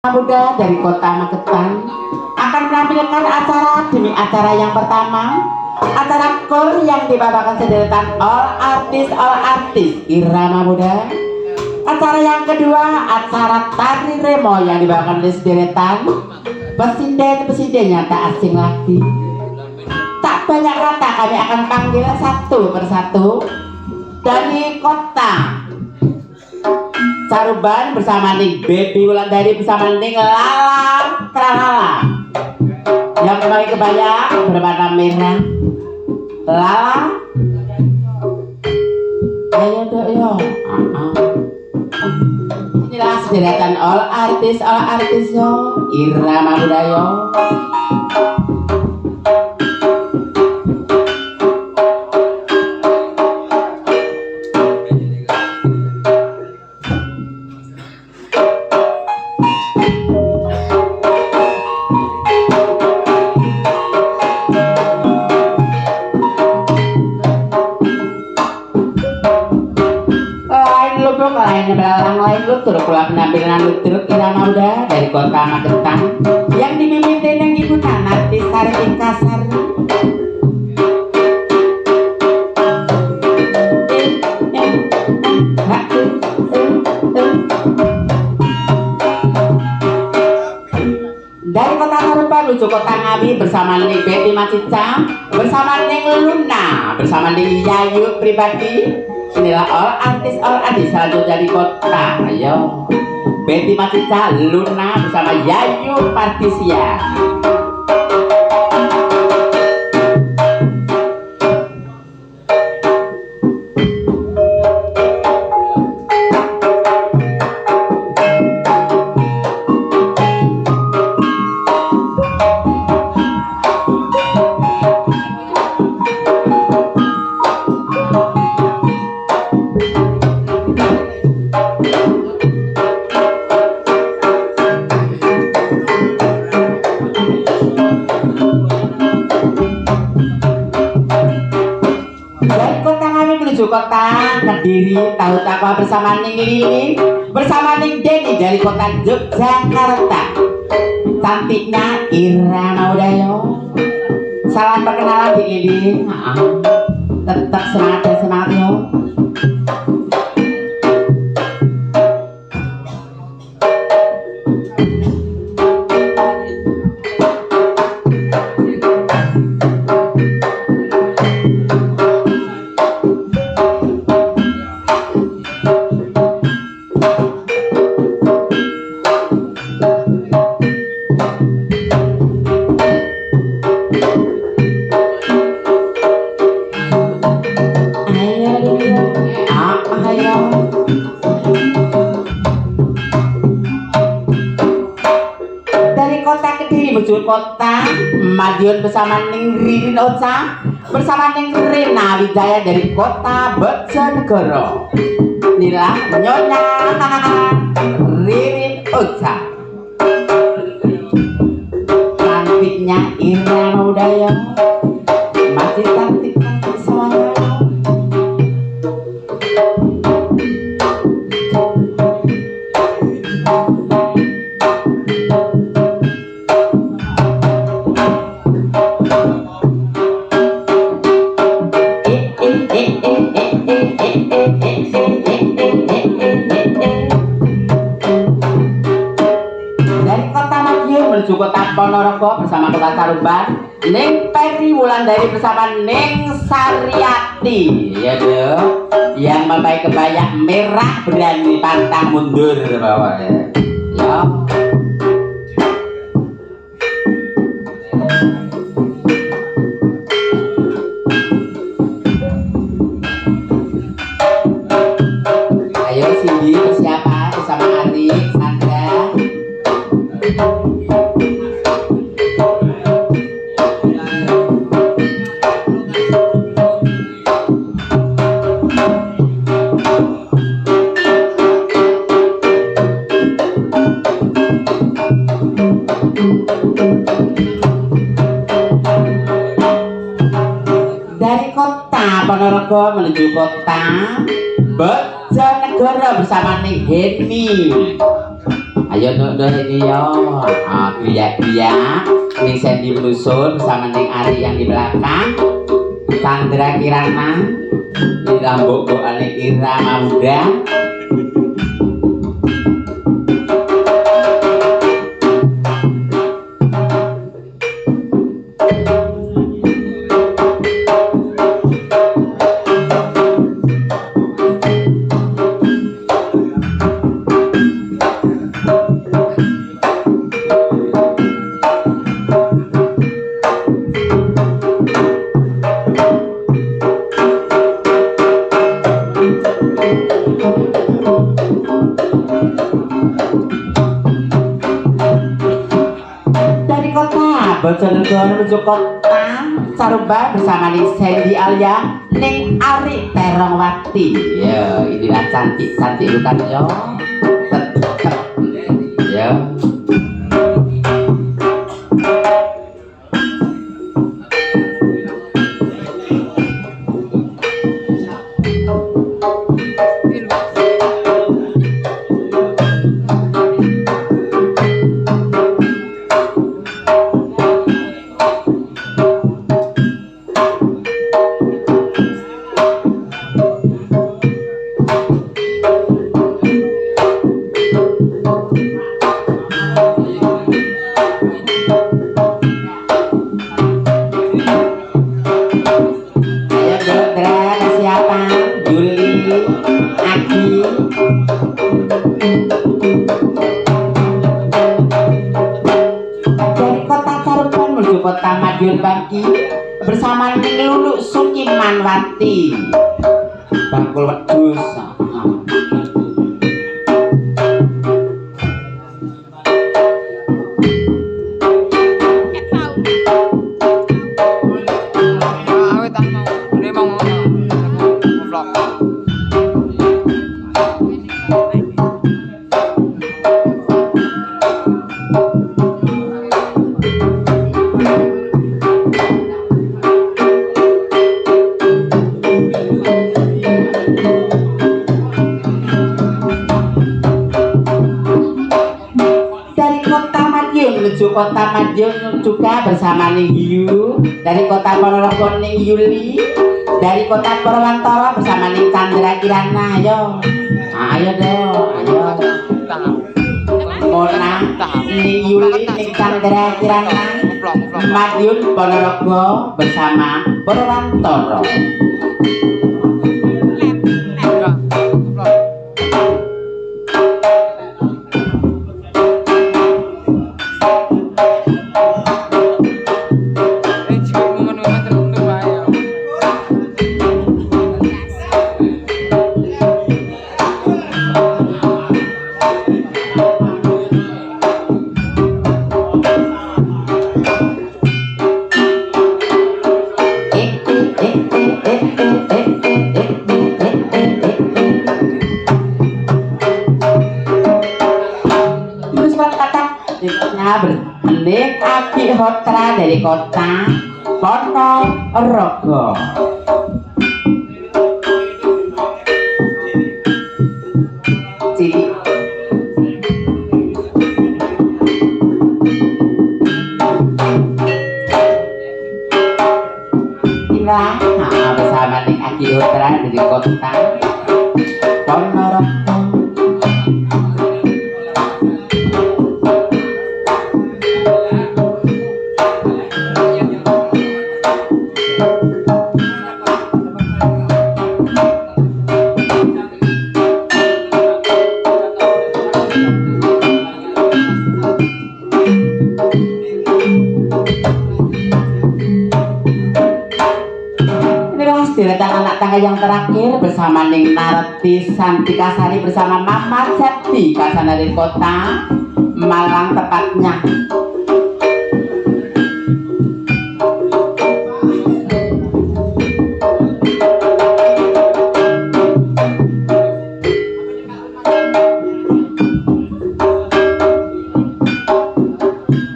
Muda dari Kota Magetan akan menampilkan acara demi acara yang pertama, acara kor yang dibawakan sederetan all artis irama muda. Acara yang kedua, acara tari remo yang dibawakan oleh sederetan presiden-presidennya tak asing lagi. Tak banyak kata, kami akan panggil satu persatu dari Kota Caruban bersama Ning Baby Wulandari bersama Ning Lala Tralala yang memakai kebaya berwarna merah. Lala, ayo dok yo. Inilah sederetan all artis yo, irama muda yo. Lain lu turut pula penampilan lutruk irama muda dari Kota Magetan yang dipimpin yang ibu Nanti Sari Kasar. Dari Kota Caruban menuju Kota Ngawi bersama Ning Betty Macica, bersama Ning Luna, bersama Ning Yayu pribadi. Inilah all artis selanjutnya dari Kota. Ayo Betty Macica, Luna bersama Yayu Partisia. Kota Kediri tahu takwa bersama Ning Lili bersama Ning Denny dari Kota Yogyakarta. Cantiknya irama muda yo. Salam perkenalan di Lili. Tetap semangat yo. Kota Madiun bersama Ning Ririn Ocha bersama Ning Rina Wijaya dari Kota Bojonegoro. Inilah Nyonya Ririn Ocha, cantiknya irama muda yo, masih cantik semuanya. Kota Ponorogo bersama Kota Caruban, Ning Peri Wulandari bersama Ning Sariati, ya dong, yang memakai kebaya merah berani pantang mundur bawahnya, ya. Ayo Cindy persiapan bersama Arik, Sandra. Dari Kota Ponorogo menuju Kota Bojonegoro bersama Ning Henny. Ayo nuk ini yo. Biak-biak ning Sandy melusul bersama ning Ari yang di belakang. Sandra Kirana di rambut ane Irama Muda. Bojonegoro menuju kota Saruba bersama ning Sandy Alia ning Ari Terongwati. Ya, inilah cantik-cantik bukan yo. Tetep. Ya. Kota Madiun Bagi bersama Lulu Sukimanwati Bangkul Wedhus. Kota Madiun juga bersama ning Hiu, dari kota Ponorogo ning Yuli, dari kota Purwantoro bersama ning Chandra Kirana. Ayo, ayo dong, ayo. Mona ning Yuli ning Chandra Kirana, Madiun Ponorogo bersama Purwantoro. Benih Abi Hotra dari kota Ponorogo. Inilah bersama ning Abi Hotra dari kota Ponorogo. Deretan anak tangga yang terakhir bersama Ning Narti Santika Sari bersama Mama Jati Kasana dari kota Malang tepatnya.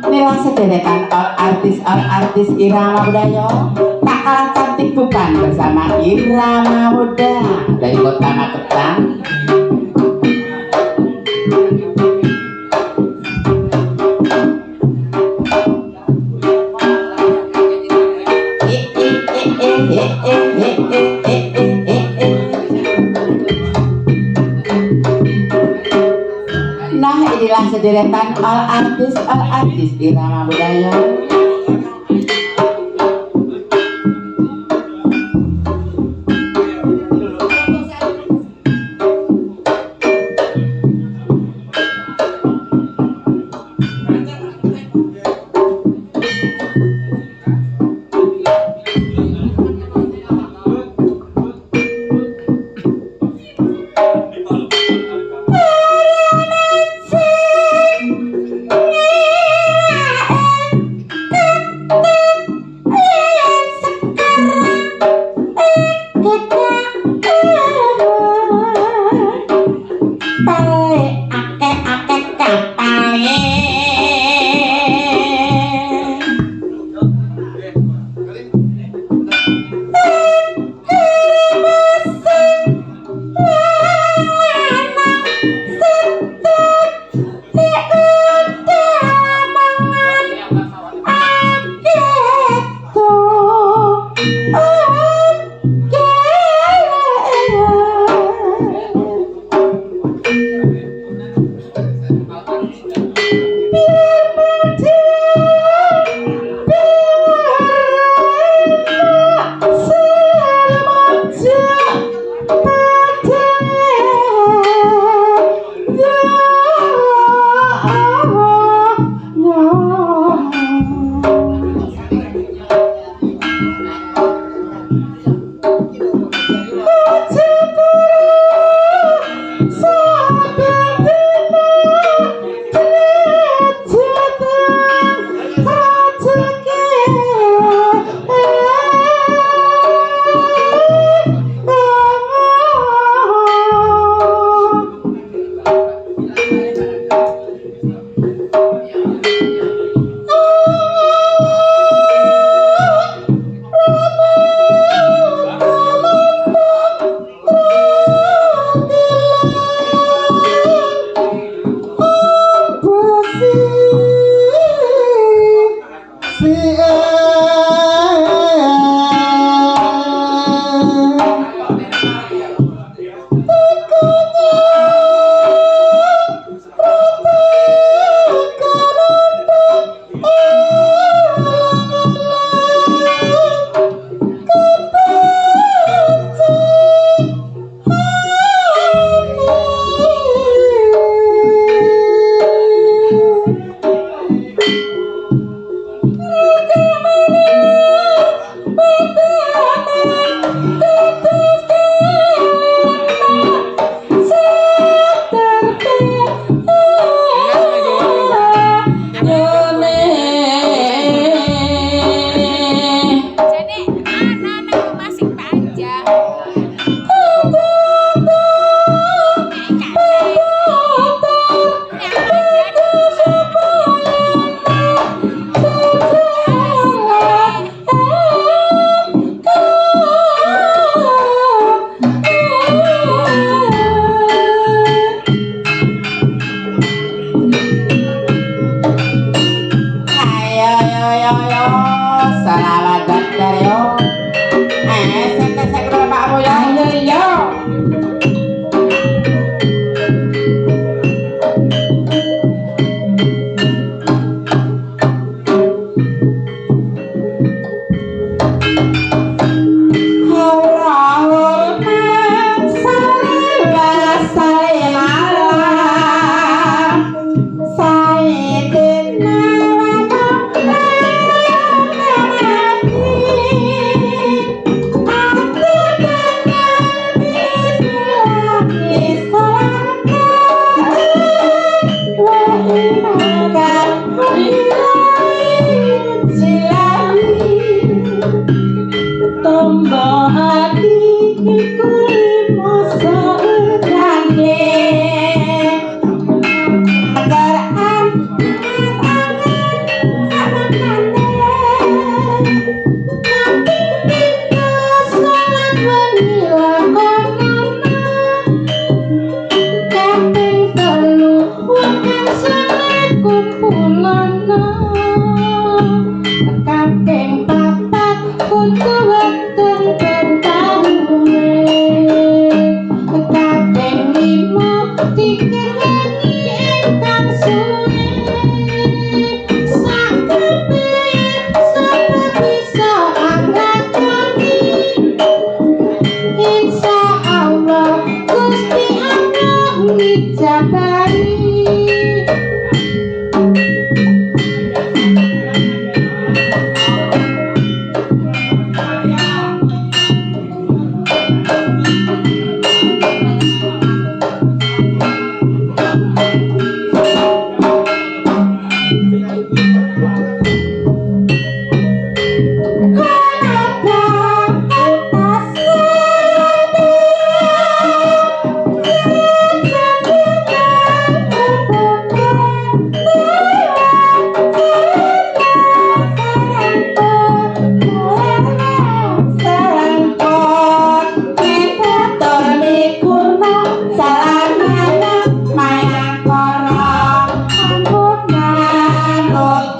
Inilah sederetan artis irama budaya tak kalah cantik bukan bersama irama muda dari kota Magetan. sederetan all artis irama budaya. Tiket nyanyi ingkang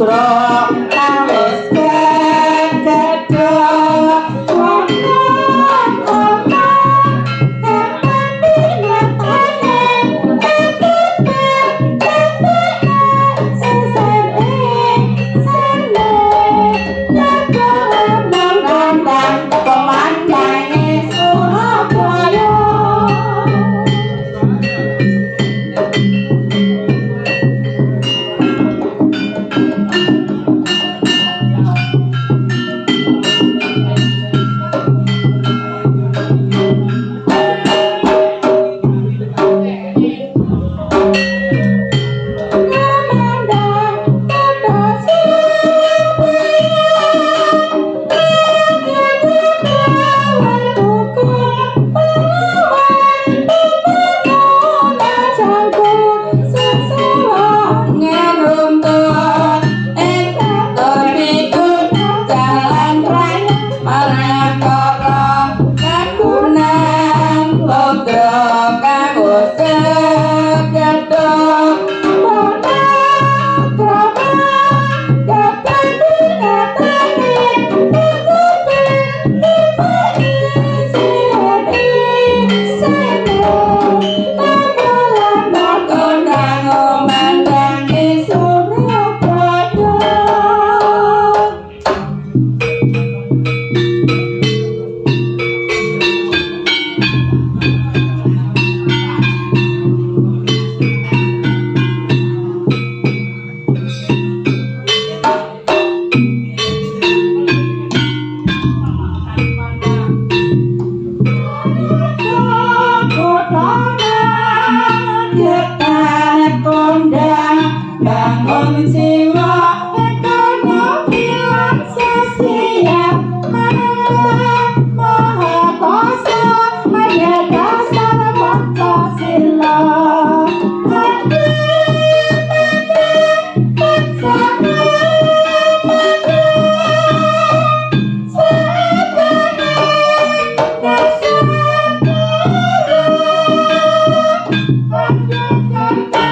Sudra kawis kegedhok pemandange Surabaya. Bangun jiwa ekonomi lan sosial Maha Kuasa Maha Dasar Pancasila Jakarta,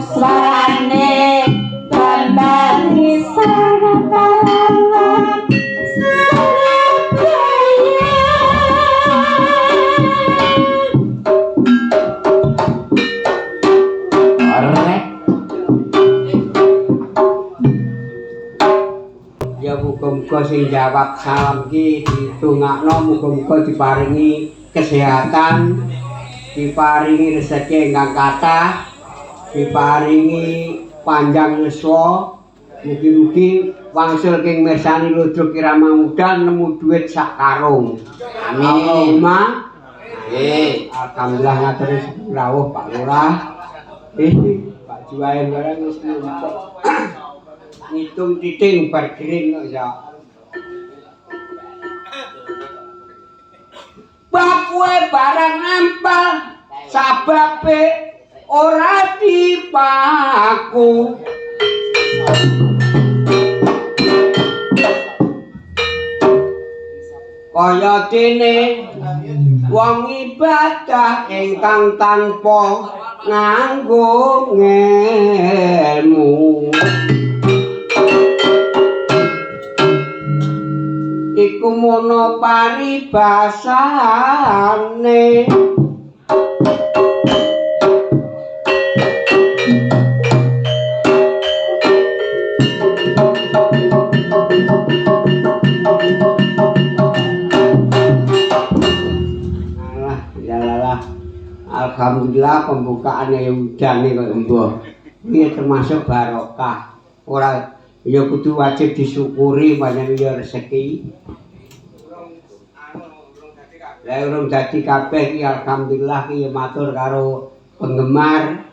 suarane Bambang Isara Pahlawan ya muga-muga sing jawab salam ki ditungakno muga-muga diparingi kesehatan, diparingi rezeki ingkang kathah, diparingi panjang yuswa, mugi-mugi wangsul king mirsani Ludruk Irama Muda nemu duit sak karung. Amin. Alhamdulillah ngatur rawuh Pak Lurah. Pak Juwae barang wis numpuk. Ngitung titing bergiring kok ya. Bakwe barang ampal sababe ora dipaku. Kaya dene wong ibadah ingkang tanpa nganggo ngelmu. Iku mono paribasane. Alhamdulillah pembukaan yang udan nih kok embuh. Ini termasuk barokah. Ora ya kudu wajib disyukuri banyak ya rezeki. Lah urung dadi kabeh iki alhamdulillah ki matur karo penggemar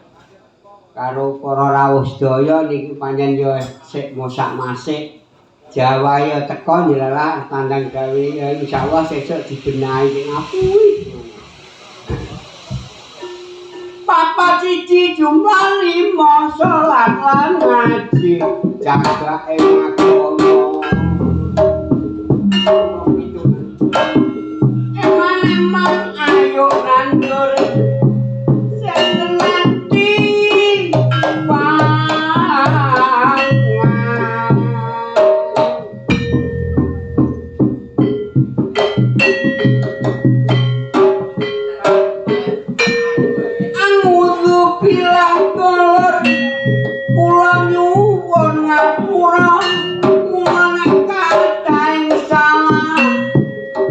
karo para rawuh sedaya niki pancen ya sik mosak-masik Jawa ya teko nyelah tandang gawe ya insyaallah sesuk dibenahi ning apui. Papa cici jumlah 5 salat lan ngaji jagake makono. Emang ayo nandur setenati pangan. Angudzu bilah kolor kula nyuwun ngapura mulane kathahing salah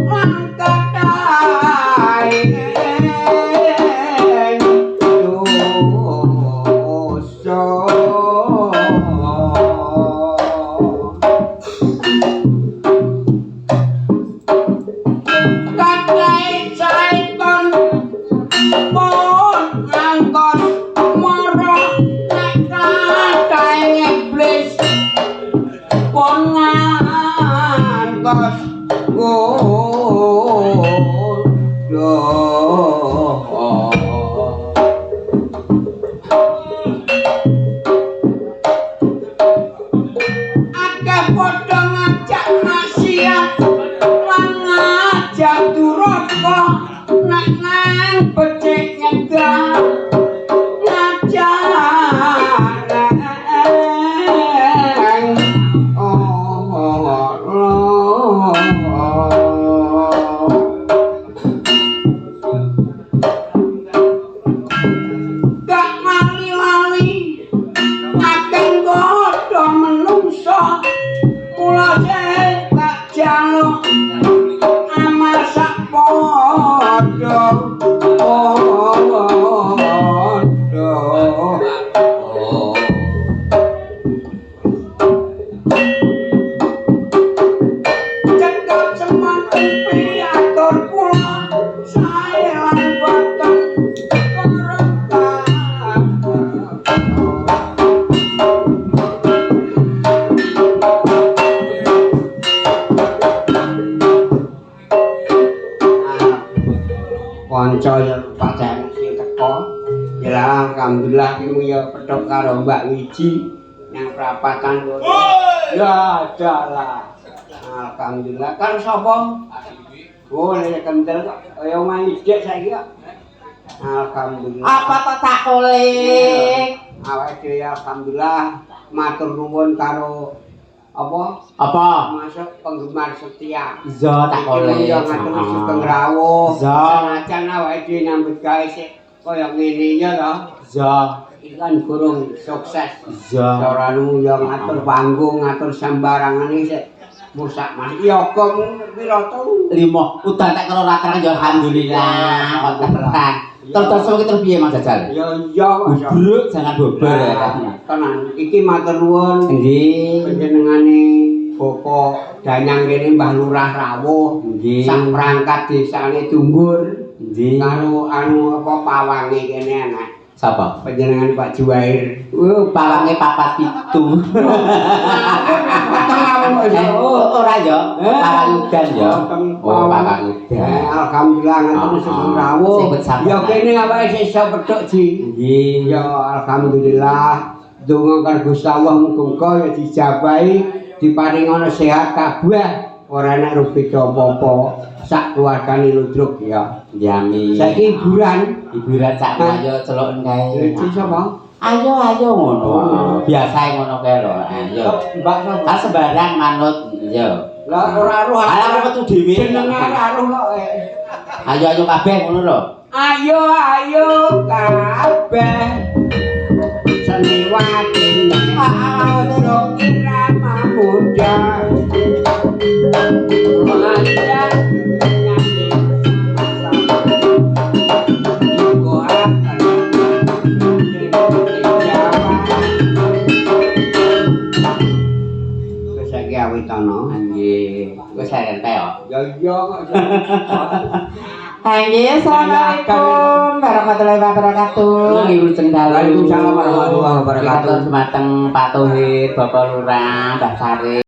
lan kathahing dosa. Kathahing saeton pun ngangkon mara nek kathahing iblis pun ngangkos akeh padha ngajak maksiat lan ngajak duraka nek nang becik nyegah ngajareng gak lali-lali akeh godho menungso kula tak jaluk amal sak padha cedhak semanten piatur kula sae lan boten kerengkah. Kanca ya pancen sing teko ya alhamdulillah iki ya pedhok karo Mbak Wiji yang perapatan ya adalah alhamdulillah kan sapa boleh kendel kok kaya omah ijek saiki kok alhamdulillah Apa to tak kulik? awake dhewe alhamdulillah matur nuwun karo apa? Apa? Masuk penggemar setia. Iya tak oleh. Ya ngatur sugeng rawuh. Iya. Senajan awake dhewe nyambut gawe sik kaya ngene ya to. Iya. Iki kan gurung sukses. Iya. Ora nu ya ngatur panggung, ngatur sembarangan iki sik musak Mas. Ya kok pira to? 5 udan tak karo rakrang ya alhamdulillah kok tenan. Terus terus piye Mas Jajal? Ya iya Mas. Bruk jangan bobar ya. Tenan. Iki matur nuwun Nggih. panjenengane Bapak Danyang kene Mbah Lurah Rawuh. Nggih. Sak perangkat desane Tunggur. Nggih. Karo anu apa pawange kene anak. Sapa? Panjenengan Pak Juwair. Pawange 47. Ora ya, pawang udan ya. Oh, pawang udan. Alhamdulillah ngatur sugeng rawuh. Sing bersama. Ya kene awake sik iso pedhok Ji. Nggih. Ya alhamdulillah. Donga karo Gusti Allah muga-muga ya dijabahi, diparingana sehat kabeh. Ora enak rugi apa-apa. Sak keluargane ludruk ya. Yami. Saiki hiburan. Hiburan sak ayo celoken kae. Iki sapa? Ayo ngono. Biasae ngono kae lho. Ayo. Mbak sapa? Ah sembarang manut yo. Lah ora roh. Ala metu dhewe. Jenenge ora roh kok. Ayo kabeh ngono lho. Ayo kabeh. Seniwati ngono irama muda. Wanda nyanyi. Wis saiki awitono. Nggih. Wis santai kok. Ya iya kok. Nggih, assalamualaikum warahmatullahi wabarakatuh. Ibu Cendal. Waalaikumsalam warahmatullahi wabarakatuh. Dumateng Pak Tohir, Bapak Lurah, Mbah Sari.